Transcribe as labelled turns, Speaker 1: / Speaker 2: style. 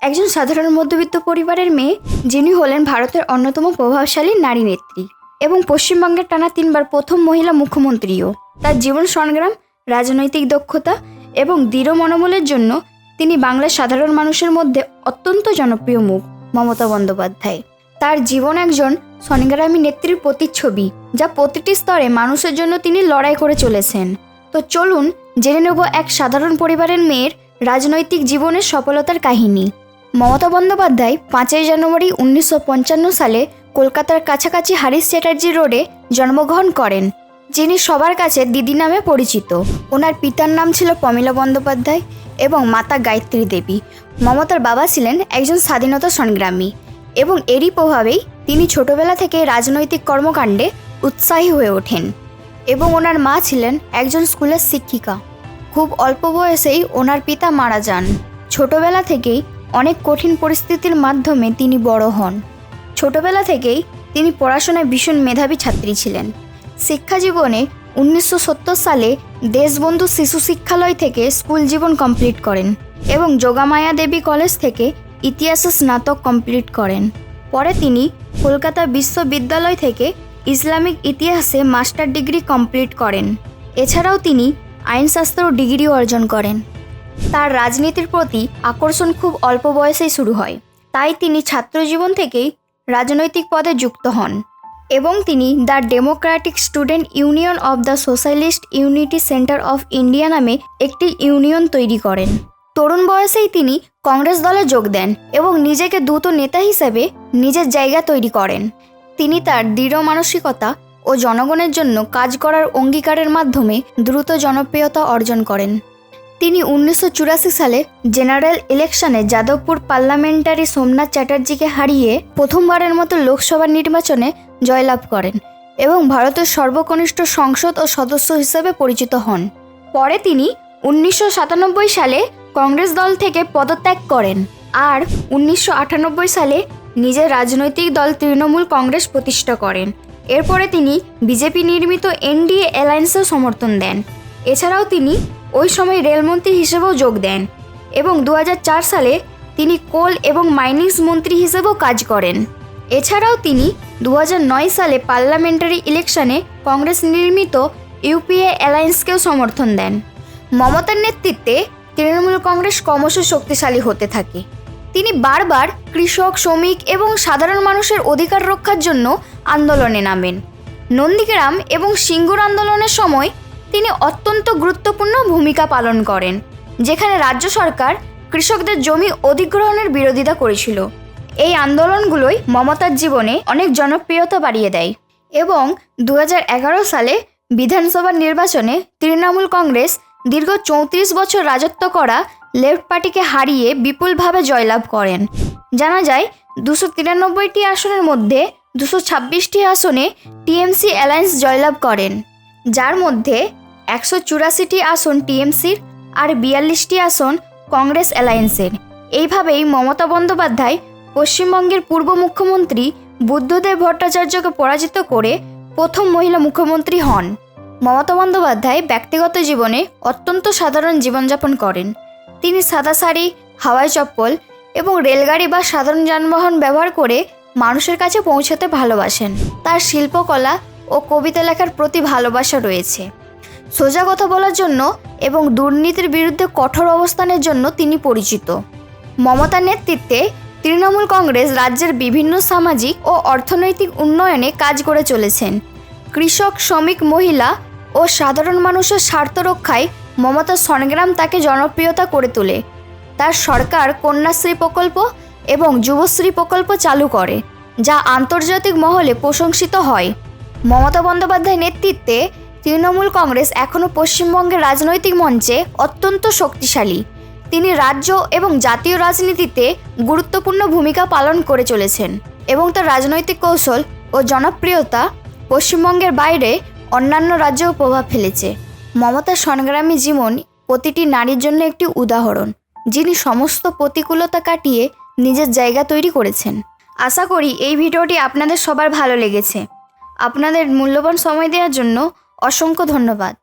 Speaker 1: একজন সাধারণ মধ্যবিত্ত পরিবারের মেয়ে, যিনি হলেন ভারতের অন্যতম প্রভাবশালী নারী নেত্রী এবং পশ্চিমবঙ্গের টানা 3বার প্রথম মহিলা মুখ্যমন্ত্রীও। তার জীবন সংগ্রাম, রাজনৈতিক দক্ষতা এবং দৃঢ় মনোবলের জন্য তিনি বাংলার সাধারণ মানুষের মধ্যে অত্যন্ত জনপ্রিয় মুখ। মমতা বন্দ্যোপাধ্যায় তার জীবন একজন সংগ্রামী নেত্রীর প্রতিচ্ছবি, যা প্রতিটি স্তরে মানুষের জন্য তিনি লড়াই করে চলেছেন। তো চলুন জেনে নেব এক সাধারণ পরিবারের মেয়ের রাজনৈতিক জীবনের সফলতার কাহিনী। মমতা বন্দ্যোপাধ্যায় 5ই জানুয়ারি 1955 সালে কলকাতার কাছাকাছি হারিস চ্যাটার্জি রোডে জন্মগ্রহণ করেন, যিনি সবার কাছে দিদি নামে পরিচিত। ওনার পিতার নাম ছিল প্রমীলা বন্দ্যোপাধ্যায় এবং মাতা গায়ত্রী দেবী। মমতার বাবা ছিলেন একজন স্বাধীনতা সংগ্রামী এবং এরই প্রভাবেই তিনি ছোটবেলা থেকে রাজনৈতিক কর্মকাণ্ডে উৎসাহী হয়ে ওঠেন এবং ওনার মা ছিলেন একজন স্কুলের শিক্ষিকা। খুব অল্প বয়সেই ওনার পিতা মারা যান। ছোটবেলা থেকেই অনেক কঠিন পরিস্থিতির মাধ্যমে তিনি বড় হন। ছোটবেলা থেকেই তিনি পড়াশোনায় ভীষণ মেধাবী ছাত্রী ছিলেন। শিক্ষা জীবনে 1970 সালে দেশবন্ধু শিশু শিক্ষালয় থেকে স্কুল জীবন কমপ্লিট করেন এবং যোগামায়া দেবী কলেজ থেকে ইতিহাসে স্নাতক কমপ্লিট করেন। পরে তিনি কলকাতা বিশ্ববিদ্যালয় থেকে ইসলামিক ইতিহাসে মাস্টার ডিগ্রি কমপ্লিট করেন। এছাড়াও তিনি আইনশাস্ত্র ডিগ্রি অর্জন করেন। তার রাজনীতির প্রতি আকর্ষণ খুব অল্প বয়সেই শুরু হয়, তাই তিনি ছাত্র জীবন থেকেই রাজনৈতিক পদে যুক্ত হন এবং তিনি the Democratic student union of the socialist unity centre of India নামে একটি ইউনিয়ন তৈরি করেন। তরুণ বয়সেই তিনি কংগ্রেস দলে যোগ দেন এবং নিজেকে দ্রুত নেতা হিসেবে নিজের জায়গা তৈরি করেন। তিনি তার দৃঢ় মানসিকতা ও জনগণের জন্য কাজ করার অঙ্গীকারের মাধ্যমে দ্রুত জনপ্রিয়তা অর্জন করেন। তিনি 1984 সালে জেনারেল ইলেকশনে যাদবপুর পার্লামেন্টারি সোমনাথ চ্যাটার্জিকে হারিয়ে প্রথমবারের মতো লোকসভা নির্বাচনে জয়লাভ করেন এবং ভারতের সর্বকনিষ্ঠ সংসদ ও সদস্য হিসেবে পরিচিত হন। পরে তিনি 1997 সালে কংগ্রেস দল থেকে পদত্যাগ করেন আর 1998 সালে নিজের রাজনৈতিক দল তৃণমূল কংগ্রেস প্রতিষ্ঠা করেন। এরপরে তিনি বিজেপি নির্মিত এনডিএ অ্যালায়েন্সেও সমর্থন দেন। এছাড়াও তিনি ওই সময় রেলমন্ত্রী হিসেবেও যোগ দেন এবং 2004 সালে তিনি কোল এবং মাইনিংস মন্ত্রী হিসেবেও কাজ করেন। এছাড়াও তিনি 2009 সালে পার্লামেন্টারি ইলেকশনে কংগ্রেস নির্মিত ইউপিএ অ্যালায়েন্সকেও সমর্থন দেন। মমতার নেতৃত্বে তৃণমূল কংগ্রেস ক্রমশ শক্তিশালী হতে থাকে। তিনি বারবার কৃষক, শ্রমিক এবং সাধারণ মানুষের অধিকার রক্ষার জন্য আন্দোলনে নামেন। নন্দীগ্রাম এবং সিঙ্গুর আন্দোলনের সময় তিনি অত্যন্ত গুরুত্বপূর্ণ ভূমিকা পালন করেন, যেখানে রাজ্য সরকার কৃষকদের জমি অধিগ্রহণের বিরোধিতা করেছিল। এই আন্দোলনগুলোই মমতার জীবনে অনেক জনপ্রিয়তা বাড়িয়ে দেয় এবং 2011 সালে বিধানসভা নির্বাচনে তৃণমূল কংগ্রেস দীর্ঘ 34 বছর রাজত্ব করা লেফট পার্টিকে হারিয়ে বিপুলভাবে জয়লাভ করেন। জানা যায় 293টি আসনের মধ্যে 226টি আসনে টিএমসি অ্যালায়েন্স জয়লাভ করেন, যার মধ্যে 184টি আসন টিএমসির আর 42টি আসন কংগ্রেস অ্যালায়েন্সের। এইভাবেই মমতা বন্দ্যোপাধ্যায় পশ্চিমবঙ্গের পূর্ব মুখ্যমন্ত্রী বুদ্ধদেব ভট্টাচার্যকে পরাজিত করে প্রথম মহিলা মুখ্যমন্ত্রী হন। মমতা বন্দ্যোপাধ্যায় ব্যক্তিগত জীবনে অত্যন্ত সাধারণ জীবনযাপন করেন। তিনি সাদা শাড়ি, হাওয়াই চপ্পল এবং রেলগাড়ি বা সাধারণ যানবাহন ব্যবহার করে মানুষের কাছে পৌঁছাতে ভালোবাসেন। তার শিল্পকলা ও কবিতা লেখার প্রতি ভালোবাসা রয়েছে। সোজা কথা বলার জন্য এবং দুর্নীতির বিরুদ্ধে কঠোর অবস্থানের জন্য তিনি পরিচিত। মমতার নেতৃত্বে তৃণমূল কংগ্রেস রাজ্যের বিভিন্ন সামাজিক ও অর্থনৈতিক উন্নয়নে কাজ করে চলেছেন। কৃষক, শ্রমিক, মহিলা ও সাধারণ মানুষের স্বার্থ রক্ষায় মমতার সংগ্রাম তাকে জনপ্রিয়তা করে তোলে। তার সরকার কন্যাশ্রী প্রকল্প এবং যুবশ্রী প্রকল্প চালু করে, যা আন্তর্জাতিক মহলে প্রশংসিত হয়। মমতা বন্দ্যোপাধ্যায়ের নেতৃত্বে তৃণমূল কংগ্রেস এখনও পশ্চিমবঙ্গের রাজনৈতিক মঞ্চে অত্যন্ত শক্তিশালী। তিনি রাজ্য এবং জাতীয় রাজনীতিতে গুরুত্বপূর্ণ ভূমিকা পালন করে চলেছেন এবং তার রাজনৈতিক কৌশল ও জনপ্রিয়তা পশ্চিমবঙ্গের বাইরে অন্যান্য রাজ্যেও প্রভাব ফেলেছে। মমতার সংগ্রামী জীবন প্রতিটি নারীর জন্য একটি উদাহরণ, যিনি সমস্ত প্রতিকূলতা কাটিয়ে নিজের জায়গা তৈরি করেছেন। আশা করি এই ভিডিওটি আপনাদের সবার ভালো লেগেছে। আপনাদের মূল্যবান সময় দেওয়ার জন্য অসংখ্য ধন্যবাদ।